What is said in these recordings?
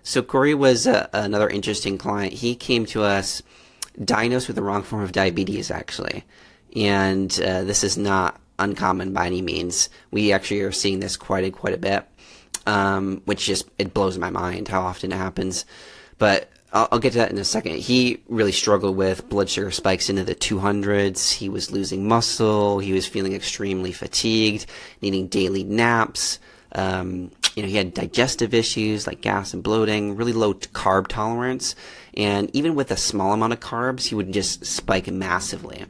So Kory was another interesting client. He came to us diagnosed with the wrong form of diabetes, actually. And this is not uncommon by any means. We actually are seeing this quite a bit, which just, it blows my mind how often it happens. But I'll get to that in a second. He really struggled with blood sugar spikes into the 200s. He was losing muscle. He was feeling extremely fatigued, needing daily naps. He had digestive issues like gas and bloating, really low carb tolerance. And even with a small amount of carbs, he would just spike massively.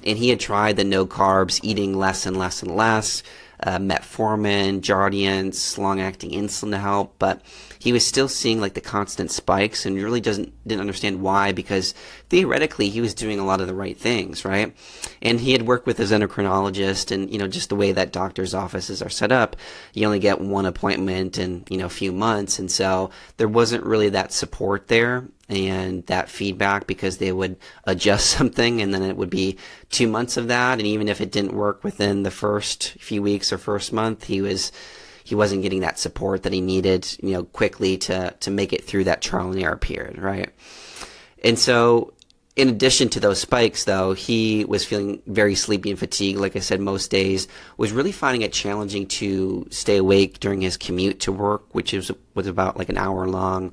And he had tried the no carbs, eating less and less and less, Metformin, Jardiance, long-acting insulin to help, but he was still seeing like the constant spikes and really didn't understand why, because theoretically he was doing a lot of the right things, right? And he had worked with his endocrinologist, and just the way that doctors' offices are set up, you only get one appointment in a few months, and so there wasn't really that support there and that feedback, because they would adjust something and then it would be 2 months of that, and even if it didn't work within the first few weeks or first month, he wasn't getting that support that he needed, quickly to make it through that trial and error period, right? And so in addition to those spikes, though, he was feeling very sleepy and fatigued, like I said, most days, was really finding it challenging to stay awake during his commute to work, which was about like an hour long.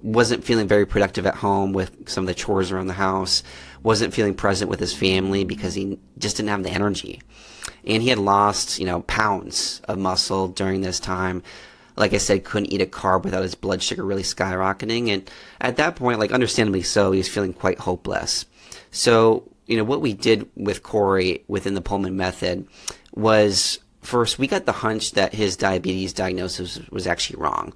Wasn't feeling very productive at home with some of the chores around the house, wasn't feeling present with his family because he just didn't have the energy. And he had lost, pounds of muscle during this time. Like I said, couldn't eat a carb without his blood sugar really skyrocketing. And at that point, like understandably so, he was feeling quite hopeless. So, what we did with Kory within the Pohlman Method was, first, we got the hunch that his diabetes diagnosis was actually wrong.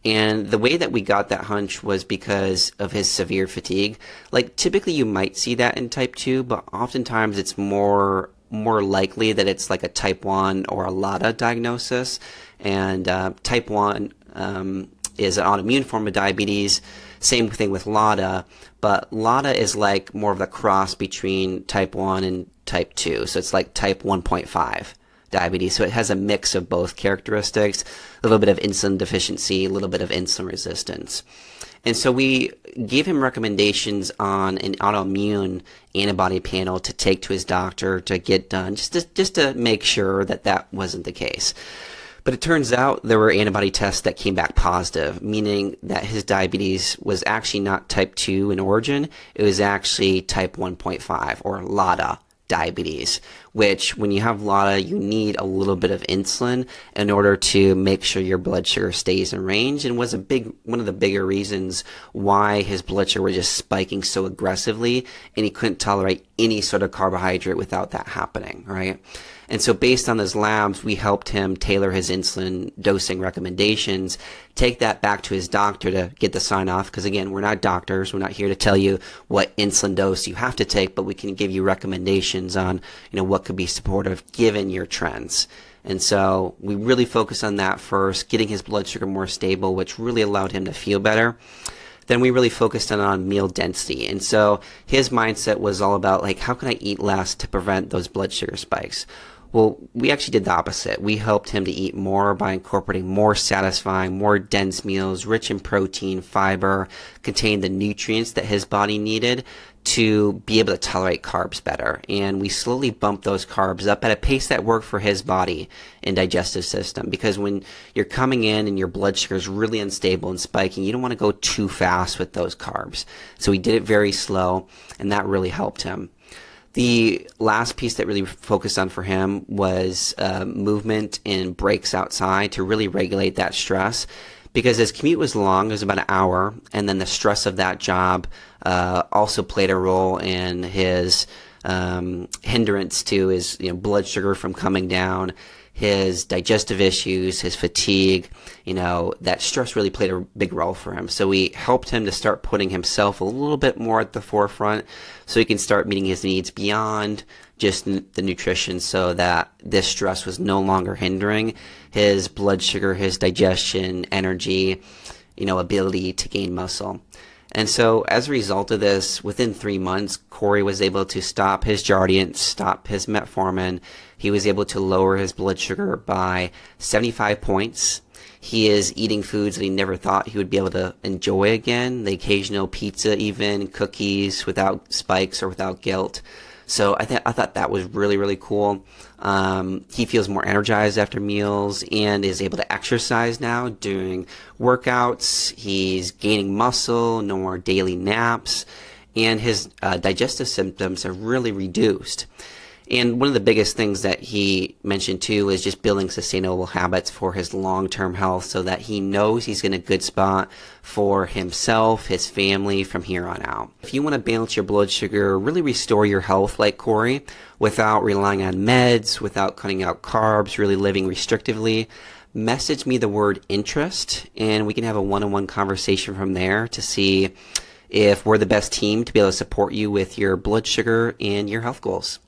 And the way that we got that hunch was because of his severe fatigue. Like typically you might see that in type 2, but oftentimes it's more likely that it's like a type 1 or a LADA diagnosis. And type 1 is an autoimmune form of diabetes. Same thing with LADA, but LADA is like more of the cross between type 1 and type 2. So it's like type 1.5 diabetes. So it has a mix of both characteristics, a little bit of insulin deficiency, a little bit of insulin resistance. And so we gave him recommendations on an autoimmune antibody panel to take to his doctor to get done, just to make sure that that wasn't the case. But it turns out there were antibody tests that came back positive, meaning that his diabetes was actually not type 2 in origin. It was actually type 1.5 or LADA diabetes, which when you have LADA, you need a little bit of insulin in order to make sure your blood sugar stays in range, and was one of the bigger reasons why his blood sugar was just spiking so aggressively, and he couldn't tolerate any sort of carbohydrate without that happening, right? And so based on those labs, we helped him tailor his insulin dosing recommendations, take that back to his doctor to get the sign off. Because again, we're not doctors. We're not here to tell you what insulin dose you have to take, but we can give you recommendations on, what could be supportive given your trends. And so we really focused on that first, getting his blood sugar more stable, which really allowed him to feel better. Then we really focused on meal density. And so his mindset was all about like, how can I eat less to prevent those blood sugar spikes? Well, we actually did the opposite. We helped him to eat more by incorporating more satisfying, more dense meals, rich in protein, fiber, contain the nutrients that his body needed to be able to tolerate carbs better. And we slowly bumped those carbs up at a pace that worked for his body and digestive system. Because when you're coming in and your blood sugar is really unstable and spiking, you don't want to go too fast with those carbs. So we did it very slow, and that really helped him. The last piece that really focused on for him was movement and breaks outside to really regulate that stress, because his commute was long. It was about an hour, and then the stress of that job also played a role in his hindrance to his blood sugar from coming down, his digestive issues, his fatigue. That stress really played a big role for him. So we helped him to start putting himself a little bit more at the forefront so he can start meeting his needs beyond just the nutrition, so that this stress was no longer hindering his blood sugar, his digestion, energy, ability to gain muscle. And so as a result of this, within 3 months, Kory was able to stop his Jardiance, stop his Metformin. He was able to lower his blood sugar by 75 points. He is eating foods that he never thought he would be able to enjoy again. The occasional pizza, even cookies without spikes or without guilt. So I thought that was really, really cool. He feels more energized after meals and is able to exercise now doing workouts. He's gaining muscle, no more daily naps, and his digestive symptoms have really reduced. And one of the biggest things that he mentioned too is just building sustainable habits for his long-term health so that he knows he's in a good spot for himself, his family from here on out. If you want to balance your blood sugar, really restore your health like Kory without relying on meds, without cutting out carbs, really living restrictively, message me the word interest and we can have a one-on-one conversation from there to see if we're the best team to be able to support you with your blood sugar and your health goals.